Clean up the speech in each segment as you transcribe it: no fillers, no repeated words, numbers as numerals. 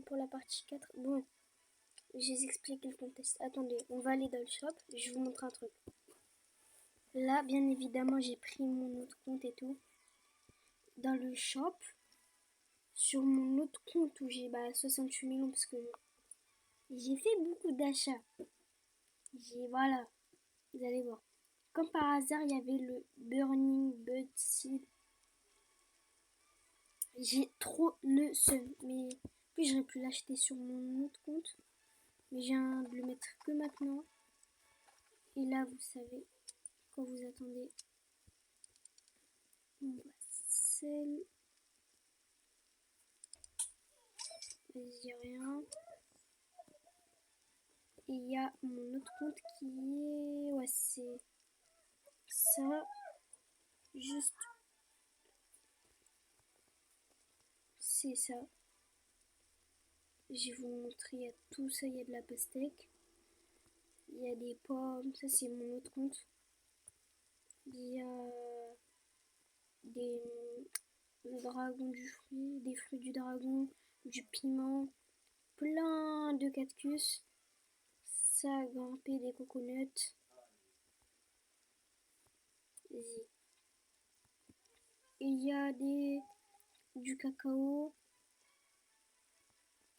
pour la partie 4. Bon, je vais expliquer le contexte. Attendez, on va aller dans le shop. Je vais vous montrer un truc. Là, bien évidemment, j'ai pris mon autre compte et tout. Dans le shop, sur mon autre compte où j'ai 68 millions parce que j'ai fait beaucoup d'achats. Voilà, vous allez voir. Comme par hasard, il y avait le Burning Bud Seed. J'ai trop le seum. Mais puis j'aurais pu l'acheter sur mon autre compte. Mais j'ai un de le mettre que maintenant. Et là, vous savez, quand vous attendez, on va sell. Vas-y, rien. Et il y a mon autre compte qui est... Ouais, c'est ça. Juste... C'est ça. Je vais vous montrer, il y a tout ça, il y a de la pastèque. Il y a des pommes, ça c'est mon autre compte. Il y a des le dragon du fruit, des fruits du dragon, du piment, plein de cactus. Ça a grimpé des coconuts. Et il y a du cacao.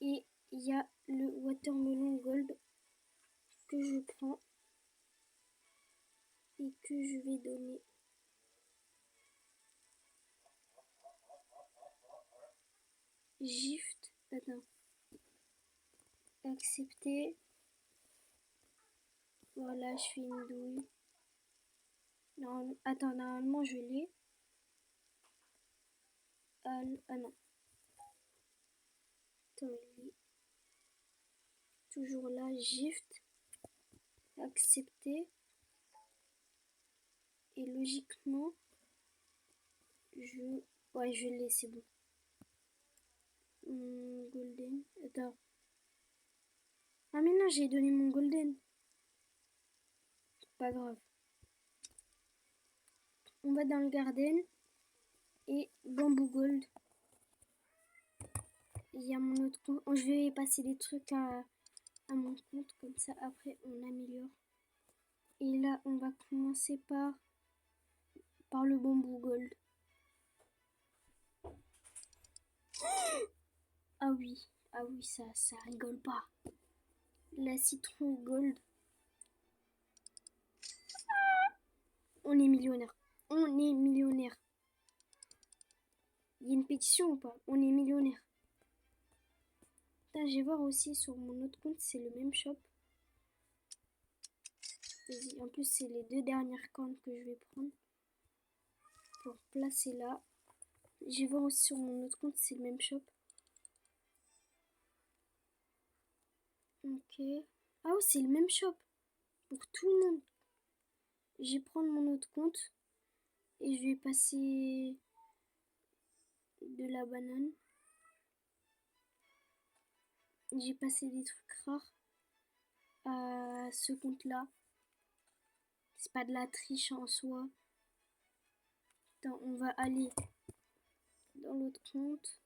Et il y a le watermelon gold que je prends et que je vais donner. Gift, attends. Accepter. Voilà, je fais une douille. Non, attends, normalement je l'ai. Ah non. Attends, il est toujours là. Gift. Accepter. Et logiquement, ouais, je l'ai, c'est bon. Golden. Attends. Ah mais non, j'ai donné mon golden. Pas grave. On va dans le garden. Et bamboo gold. Il y a mon autre compte. Je vais passer des trucs à mon compte. Comme ça, après, on améliore. Et là, on va commencer par le bamboo gold. Ah oui, ça rigole pas. La citron gold. On est millionnaire. On est millionnaire. Il y a une pétition ou pas? On est millionnaire. Putain, je vais voir aussi sur mon autre compte, c'est le même shop. Vas-y, en plus, c'est les 2 dernières cornes que je vais prendre pour placer là. Je vais voir aussi sur mon autre compte, c'est le même shop. Ok. Ah oui, c'est le même shop pour tout le monde. Je vais prendre mon autre compte et je vais passer de la banane. J'ai passé des trucs rares à ce compte-là. C'est pas de la triche en soi. Attends, on va aller dans l'autre compte.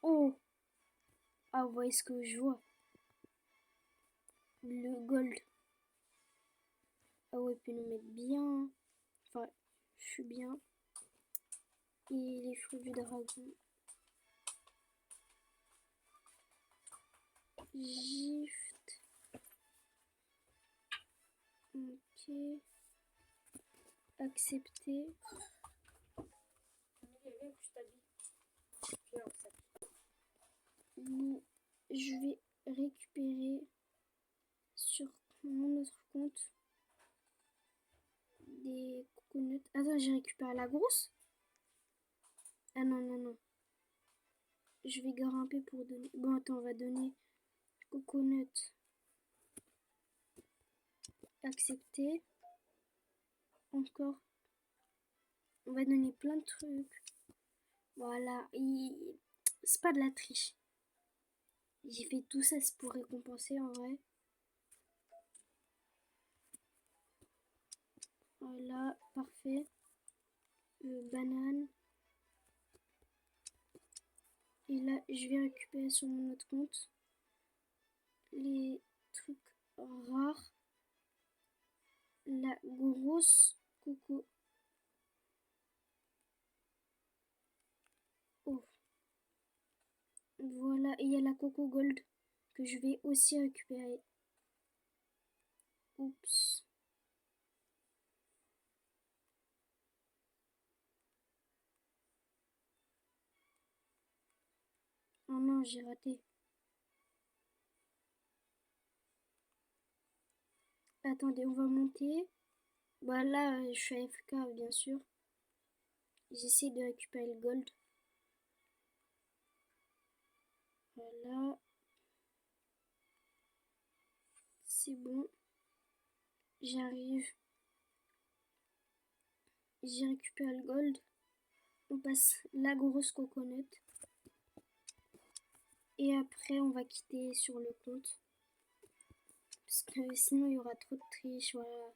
Oh! Ah, vous voyez ce que je vois? Le gold. Ah ouais, puis nous mettre bien. Enfin, je suis bien. Et les fruits du dragon. Gift. Ok. Accepter. Je vais récupérer sur mon autre compte des coconuts. Attends, j'ai récupéré la grosse? Ah non, non, non. Je vais grimper pour donner. Bon, attends, on va donner coconut. Accepter. Encore. On va donner plein de trucs. Voilà. C'est pas de la triche. J'ai fait tout ça, c'est pour récompenser en vrai. Voilà, parfait. Banane. Et là, je vais récupérer sur mon autre compte les trucs rares. La grosse coco. Oh. Voilà, et il y a la coco gold que je vais aussi récupérer. Oups. Oh non, j'ai raté. Attendez, on va monter. Bah là, je suis AFK, bien sûr. J'essaie de récupérer le gold. Voilà. C'est bon. J'arrive. J'ai récupéré le gold. On passe la grosse coconut. Et après, on va quitter sur le compte. Parce que sinon, il y aura trop de triche. Voilà.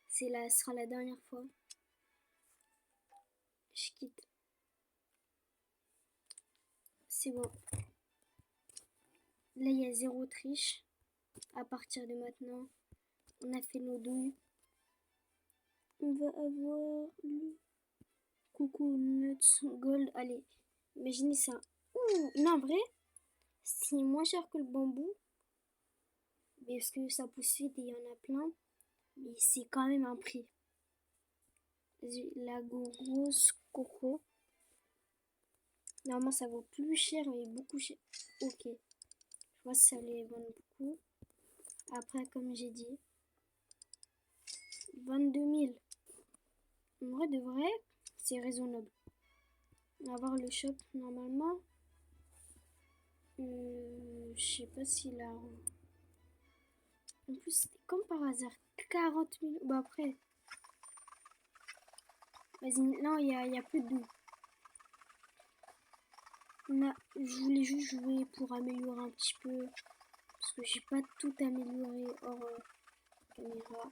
Ce sera la dernière fois. Je quitte. C'est bon. Là, il y a zéro triche. À partir de maintenant, on a fait nos douilles. On va avoir le coconut gold. Allez, imaginez ça. Ouh, non, en vrai, c'est moins cher que le bambou. Parce que ça pousse vite et il y en a plein. Mais c'est quand même un prix. La grosse coco. Normalement, ça vaut plus cher, mais beaucoup cher. Ok. Je vois si ça les vend beaucoup. Après, comme j'ai dit, 22 000. En vrai, de vrai, c'est raisonnable. On va voir le shop normalement. Je sais pas s'il a. En plus, c'était comme par hasard. 40 000. Bah après. Vas-y, là, il y a plus de douille. Je voulais juste jouer pour améliorer un petit peu. Parce que j'ai pas tout amélioré hors caméra.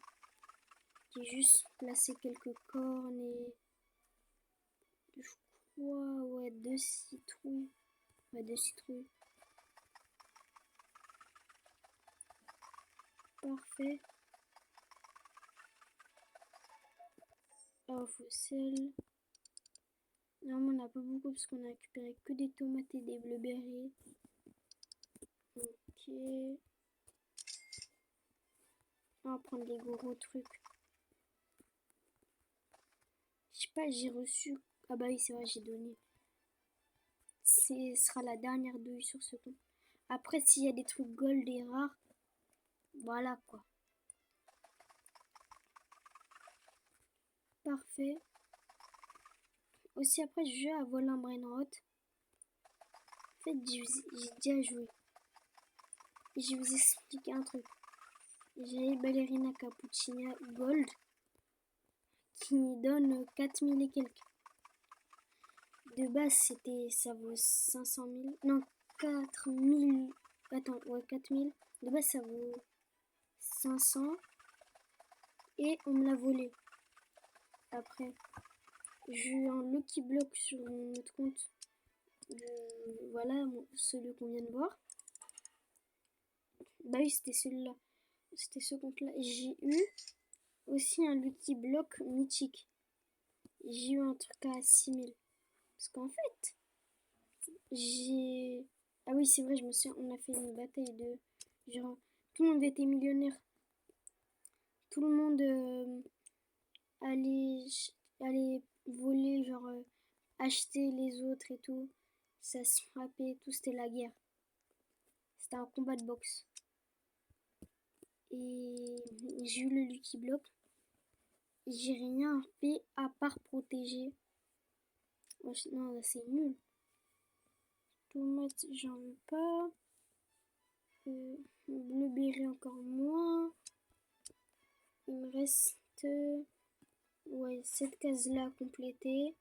J'ai juste placé quelques cornes et. Je crois, ouais, 2 citrouilles. Ouais, 2 citrouilles. Parfait. Oh, fossile. Normalement, on n'a pas beaucoup parce qu'on a récupéré que des tomates et des blueberries. Ok. On va prendre des gros trucs. Je sais pas, j'ai reçu. Ah bah oui, c'est vrai, j'ai donné. Ce sera la dernière douille sur ce compte. Après, s'il y a des trucs gold et rares, voilà quoi. Parfait. Aussi, après, je joue à Volant Brainrot. En fait, j'ai déjà joué. Et je vais vous expliquer un truc. J'ai Ballerina Cappuccina Gold qui donne 4000 et quelques. De base, ça vaut 500 000. Non, 4000. Attends, ouais, 4000. De base, ça vaut 500. Et on me l'a volé. Après, j'ai eu un Lucky Block sur mon autre compte. Voilà, celui qu'on vient de voir. Bah oui, c'était celui-là. C'était ce compte-là. J'ai eu aussi un Lucky Block mythique. J'ai eu un truc à 6000. Parce qu'en fait, j'ai. Ah oui, c'est vrai, je me souviens, on a fait une bataille de. Genre, tout le monde était millionnaire. Tout le monde allait, allait voler, genre, acheter les autres et tout. Ça se frappait et tout, c'était la guerre. C'était un combat de boxe. Et j'ai eu le Lucky Block. J'ai rien fait à part protéger. Non, là, c'est nul. Tomate, j'en veux pas. Blueberry, encore moins. Il me reste ouais, cette case-là complétée.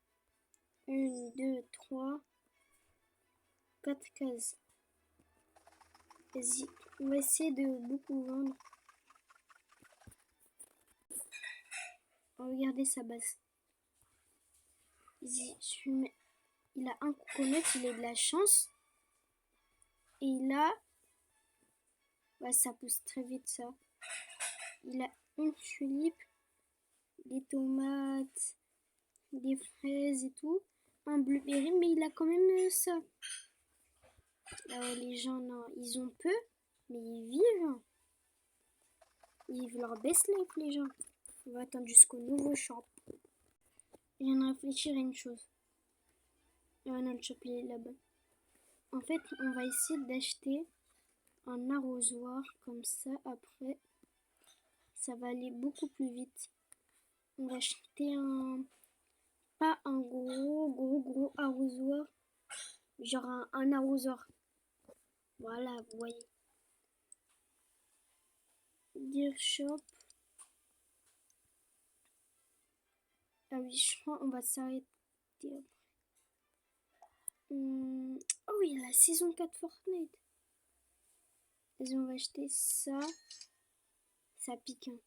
1, 2, 3, 4 cases. Vas-y, on va essayer de beaucoup vendre. Regardez sa base. Vas-y, il a un coconut, il a de la chance. Et là, bah, ça pousse très vite ça. Il a une tulipe, des tomates, des fraises et tout, un blueberry, mais il a quand même ça. Les gens, non, ils ont peu, mais ils vivent. Ils vivent leur best life, les gens. On va attendre jusqu'au nouveau shop. Je viens de réfléchir à une chose. Ah non, le shop il est là-bas. En fait, on va essayer d'acheter un arrosoir comme ça. Après, ça va aller beaucoup plus vite. On va acheter pas un gros arrosoir. Genre un arrosoir. Voilà, vous voyez. Dear shop. Ah oui, je crois qu'on va s'arrêter après. Oh oui, il y a la saison 4 Fortnite. Vas-y, on va acheter ça. Ça pique. Hein.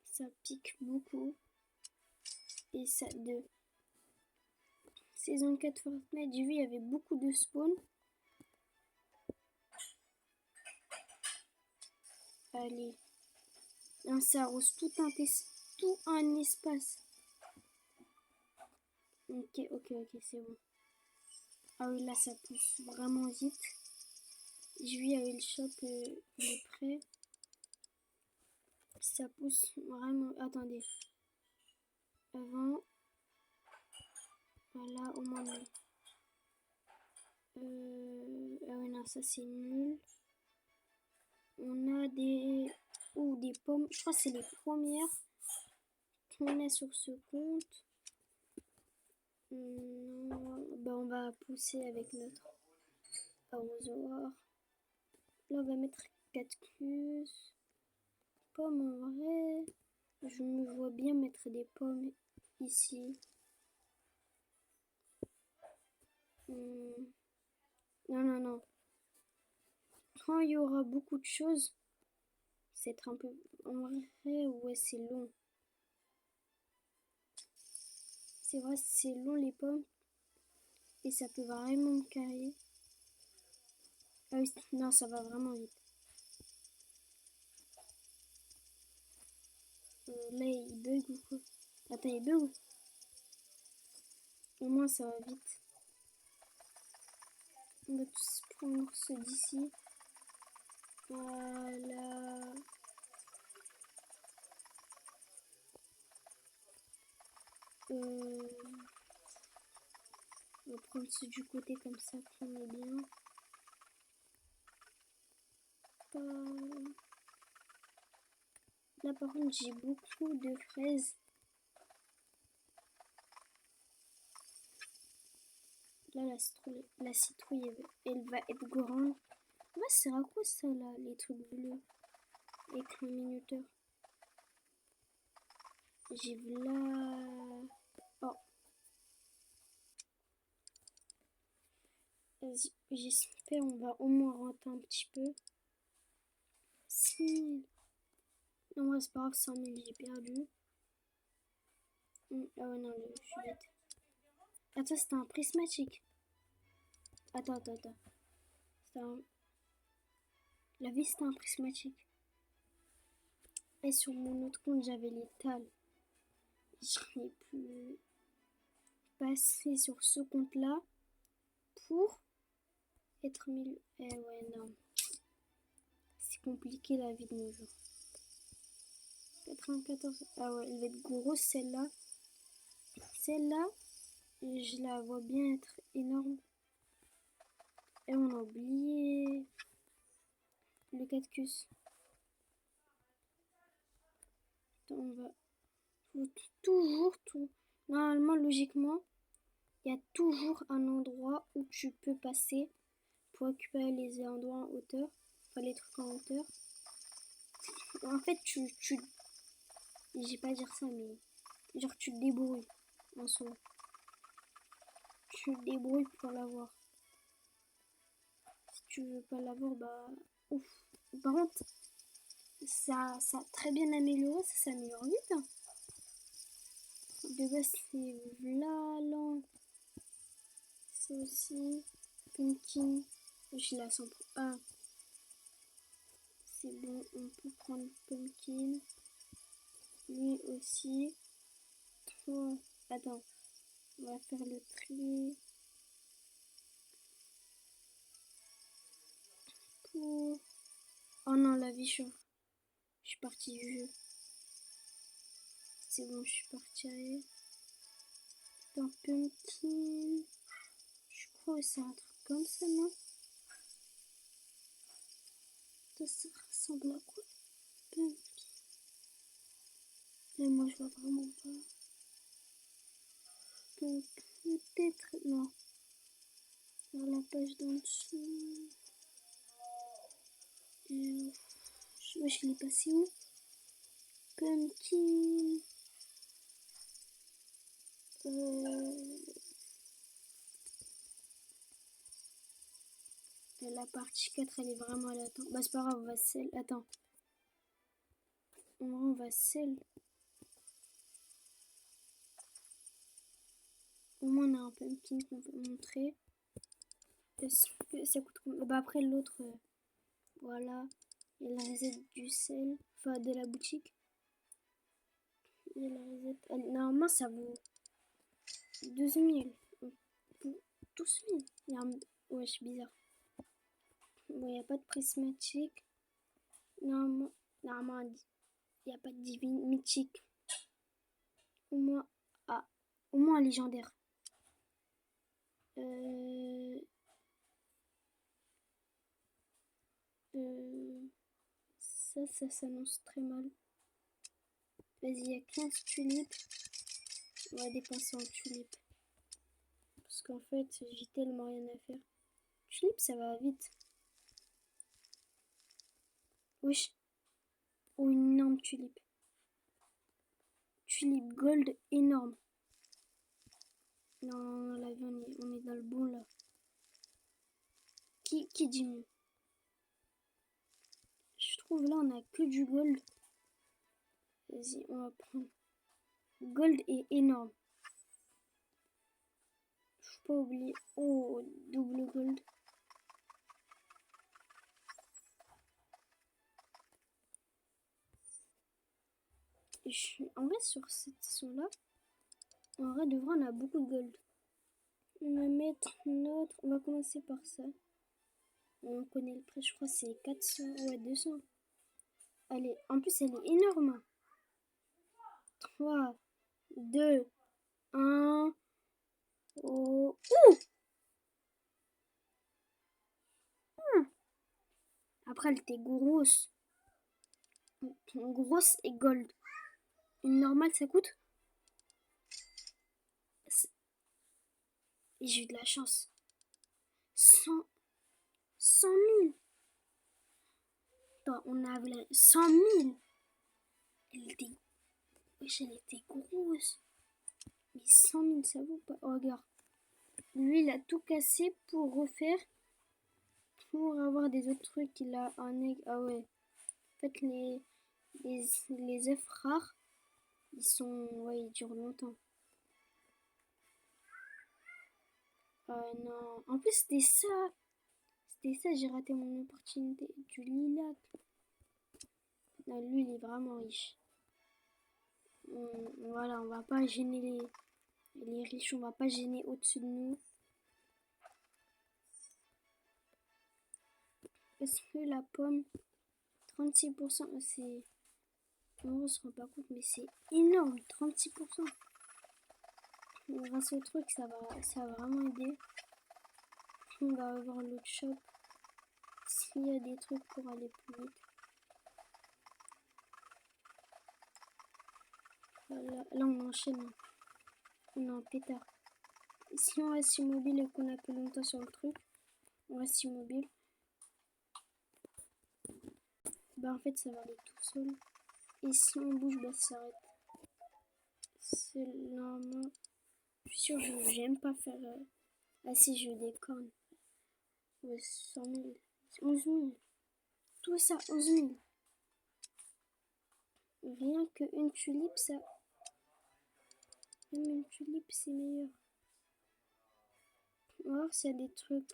Ça pique beaucoup. Et ça, de saison 4 Fortnite, j'ai vu, il y avait beaucoup de spawns. Allez. Non, ça arrose tout un espace. Ok, c'est bon. Ah oui, là, ça pousse vraiment vite. J'ai vu avec le shop, il est prêt. Ça pousse vraiment... Attendez. Avant... Voilà, au moins... Ah oui, non, ça c'est nul. On a des... Ou des pommes. Je crois que c'est les premières qu'on a sur ce compte. Non. Bah, on va pousser avec notre arrosoir. Là, on va mettre cactus. Pommes en vrai. Je me vois bien mettre des pommes ici. Non. Quand il y aura beaucoup de choses, c'est être un peu... En vrai, ouais, c'est long. C'est vrai, c'est long les pommes. Et ça peut vraiment me carrer. Ah oui, non, ça va vraiment vite. Là, il bug ou quoi? Attends, il bug? Au moins, ça va vite. On va tous prendre ceux d'ici. Voilà. On va prendre ceux du côté comme ça, qu'on est bien. Là, par contre, j'ai beaucoup de fraises. Là, la citrouille, elle va être grande. Ouais, c'est à quoi ça, là, les trucs bleus? Écran minuteur. J'ai là... Oh. J'espère on va au moins rentrer un petit peu. 6 000. Non, ouais, c'est pas grave, 100 000, j'ai perdu. Ah ouais, non, je suis bête. Attends, c'était un prismatique. Attends. La vie, c'était un prismatique. Et sur mon autre compte, j'avais l'étal. Je n'ai plus passé sur ce compte-là pour être 1000. Eh ouais, non. C'est compliqué la vie de nos jours. 94. Ah ouais, elle va être grosse celle-là. Celle-là, je la vois bien être énorme. Et on a oublié le cactus. Attends, on va... Faut toujours tout... Normalement, logiquement, il y a toujours un endroit où tu peux passer pour récupérer les endroits en hauteur. Enfin, les trucs en hauteur. En fait, j'ai pas à dire ça, mais... Genre, tu te débrouilles en soi. Tu te débrouilles pour l'avoir. Si tu veux pas l'avoir, bah... Ouf. Par contre, ça a très bien amélioré, ça s'améliore vite. Hein. De base, c'est là, ça aussi. Pumpkin. Je la sens pour un. C'est bon, on peut prendre Pumpkin. Lui aussi. 3. Attends. On va faire le tri. Pour... Oh non, la vie chaud. Je suis partie du jeu. C'est bon, je suis partie. Dans Pumpkin. Je crois que c'est un truc comme ça, non? Ça ressemble à quoi? Pumpkin. Mais moi, je vois vraiment pas. Donc, peut-être... Non. Sur la page d'en dessous. Je l'ai passé où? Pumpkin. La partie 4, elle est vraiment à l'attente. Bah, c'est pas grave, on va sell. Attends. On va sell. Au moins, on a un pumpkin qu'on peut montrer. Est-ce que ça coûte combien? Bah, après, l'autre, voilà. Il y a la recette du sel. Enfin, de la boutique. Il y a la recette. Normalement, ça vaut 12 000. 12 000. Il y a un... Ouais, c'est bizarre. Bon, il n'y a pas de prismatique. Normalement, il n'y a pas de divine mythique. Au moins, au moins un légendaire. Ça s'annonce très mal. Vas-y, il y a 15 tulipes. On va dépenser en tulipes. Parce qu'en fait, j'ai tellement rien à faire. Tulipes, ça va vite. Wesh. Oh, une énorme tulipe. Tulipe gold énorme. Non, la vie, on est dans le bon là. Qui dit mieux? Je trouve là, on a que du gold. Vas-y, on va prendre. Gold est énorme. Faut pas oublier. Oh, double gold. En vrai, sur cette saison-là, en vrai, de vrai, on a beaucoup de gold. On va mettre notre... On va commencer par ça. On connaît le prix, je crois, c'est 400. Ouais, 200. Allez, en plus, elle est énorme. 3, 2, 1. Oh. Ouh! Après, elle était grosse. Grosse et gold. Une normale, ça coûte? Et j'ai eu de la chance. 100 000. Attends, on a 100 000. Elle était... Wesh, elle était grosse. Mais 100 000, ça vaut pas. Oh, regarde. Lui, il a tout cassé pour refaire. Pour avoir des autres trucs. Il a un egg. Ah ouais. En fait, les œufs rares, ils sont... Ouais, ils durent longtemps. Non. En plus, c'était ça. C'était ça, j'ai raté mon opportunité. Du lilac. Non, lui, il est vraiment riche. Voilà, on va pas gêner les riches, on va pas gêner au-dessus de nous. Est-ce que la pomme, 36%, c'est... On se rend pas compte, mais c'est énorme, 36%. Grâce au truc, ça va vraiment aider. On va avoir l'autre shop. S'il y a des trucs pour aller plus vite. Voilà, là on enchaîne. On est en pétard. Si on reste immobile et qu'on a plus longtemps sur le truc, on reste immobile. Bah en fait ça va aller tout seul. Et si on bouge, bah ça s'arrête. C'est normalement... Je suis sûre, j'aime pas faire... Ah si, je déconne. Ouais, 100 000. 11 000. Tout ça, 11 000. Rien qu'une tulipe, ça... Même une tulipe, c'est meilleur. On va voir s'il y a des trucs.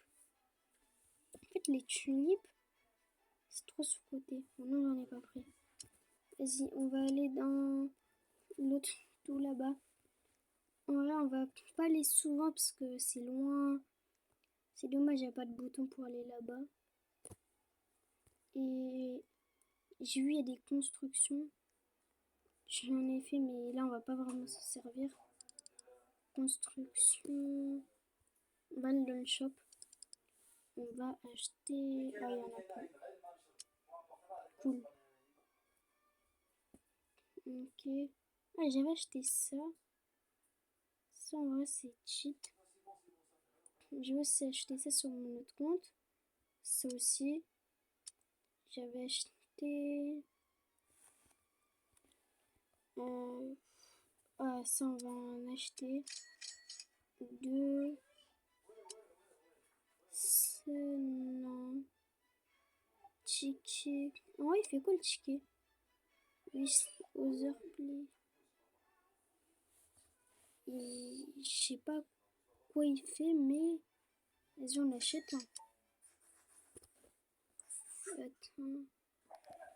fait, les tulipes, c'est trop sous-côté. Bon, non, j'en ai pas pris. Vas-y, on va aller dans l'autre tout là-bas. En vrai, on va pas aller souvent parce que c'est loin. C'est dommage, il n'y a pas de bouton pour aller là-bas. Et j'ai vu, il y a des constructions. J'en ai fait, mais là, on va pas vraiment se servir. Construction. On va aller dans le shop. On va acheter. Ah, il y en a pas. Cool. Ok. Ah, j'avais acheté ça. Ça, en vrai, c'est cheap. J'ai aussi acheté ça sur mon autre compte. Ça aussi. J'avais acheté. Ah, ça, on va en acheter deux. Non. Ticket. Oh, il fait quoi le ticket? Oui, Other Play. Je sais pas quoi il fait, mais vas-y, on achète un. Attends.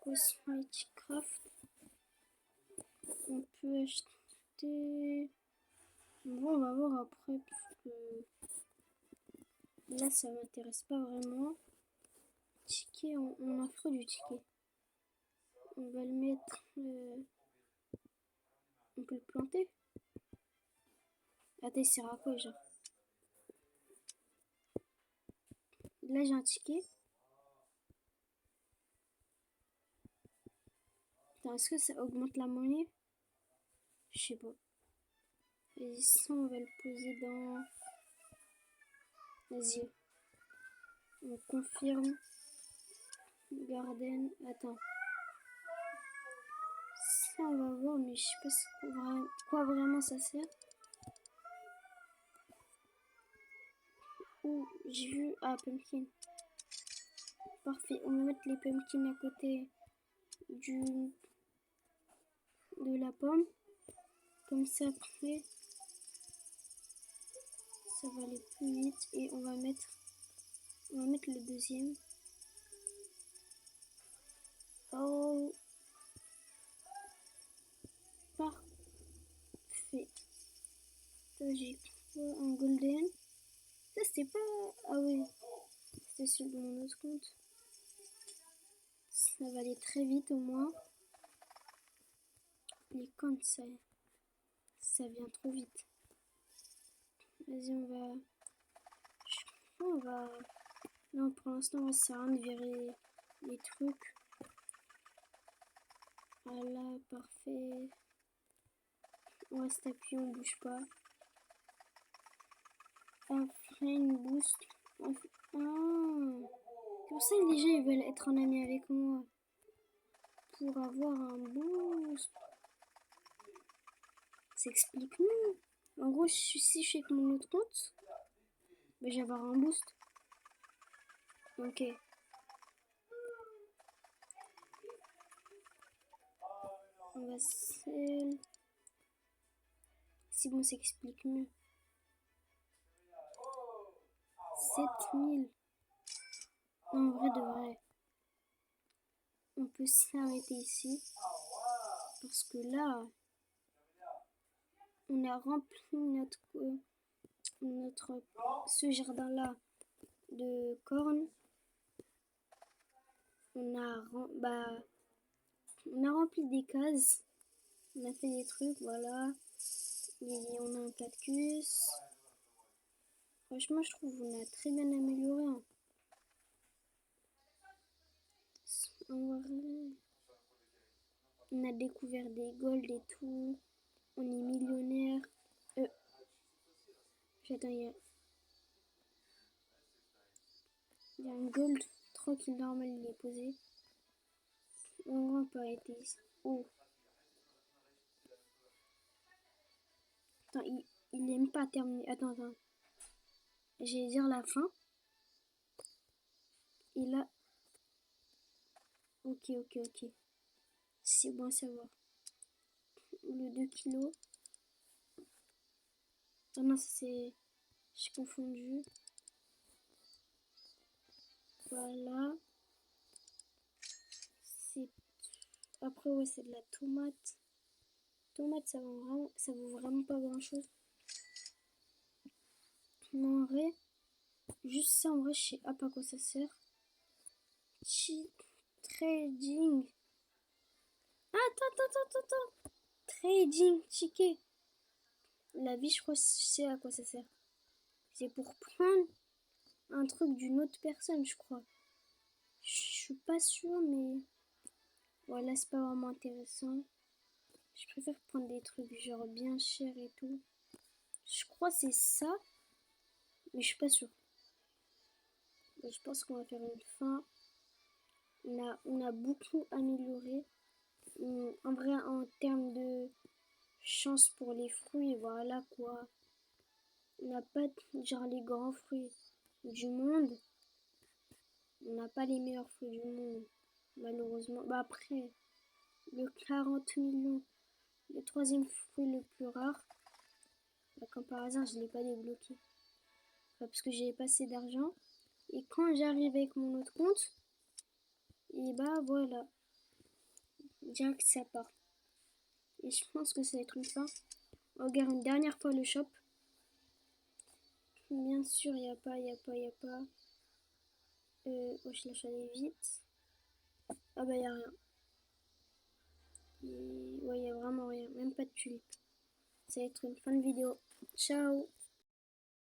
Cosmetic Craft. On peut acheter. Bon, on va voir après, parce que là, ça m'intéresse pas vraiment. Ticket, on en fera du ticket. On va le mettre. On peut le planter. Attends, il sert à quoi, genre? Là, j'ai un ticket. Attends, est-ce que ça augmente la monnaie? Je sais pas. Et ça, on va le poser dans. Vas-y. On confirme. Garden. Attends. Ça, on va voir, mais je sais pas quoi vraiment ça sert. Oh, j'ai vu. Ah, pumpkin. Parfait. On va mettre les pumpkins à côté de la pomme. Comme ça, après, ça va aller plus vite. Et on va mettre le deuxième. Oh. Parfait. Ça, j'ai quoi? Un golden. Ça, c'était pas. Ah oui. C'était celui de mon autre compte. Ça va aller très vite au moins. Les comptes, ça vient trop vite. Vas-y, on va. Non, pour l'instant, ça sert à rien de virer les trucs. Voilà, parfait. On reste appuyé, on bouge pas. Un frein boost. Ah, pour ça, les gens ils veulent être en ami avec moi. Pour avoir un boost. Ça explique mieux. En gros, si je suis avec mon autre compte, bah, je vais avoir un boost. Ok. On va sell. Si bon, ça explique mieux. 7000. En vrai de vrai. On peut s'arrêter ici. Parce que là, on a rempli ce jardin-là de cornes. On a rempli des cases. On a fait des trucs, voilà. Et on a un cactus. Franchement, je trouve qu'on a très bien amélioré. Hein. On a découvert des golds et tout. On est millionnaire. J'attends, il y a un gold tranquille normal, il est posé. On peut arrêter ici. Oh. Attends, il aime pas terminer. Attends. J'allais dire la fin. Et là. Ok. C'est bon à savoir. Le 2 kilos. Ah non, c'est. J'ai confondu. Voilà. Après, ouais, c'est de la tomate. Tomate, ça vaut vraiment pas grand chose. Mais en vrai, juste ça, en vrai, je sais pas à quoi ça sert. Cheat trading. Ah, attends. Trading ticket. La vie, je crois, je sais à quoi ça sert. C'est pour prendre un truc d'une autre personne, je crois. Je suis pas sûre, mais voilà, c'est pas vraiment intéressant. Je préfère prendre des trucs genre bien chers et tout. Je crois que c'est ça, mais je suis pas sûre. Je pense qu'on va faire une fin. On a beaucoup amélioré. En vrai, en termes de chance pour les fruits, voilà quoi. On n'a pas genre les grands fruits du monde. On n'a pas les meilleurs fruits du monde, malheureusement. Bah après, le 40 millions, le troisième fruit le plus rare, bah, comme par hasard, je ne l'ai pas débloqué. Bah, parce que j'avais pas assez d'argent. Et quand j'arrive avec mon autre compte, et bah voilà, direct ça part. Et je pense que ça va être une fin. On regarde une dernière fois le shop. Bien sûr, il n'y a pas. Oh, je lâche aller vite. Ah bah, il n'y a rien. Et ouais, il n'y a vraiment rien. Même pas de tulipe. Ça va être une fin de vidéo. Ciao!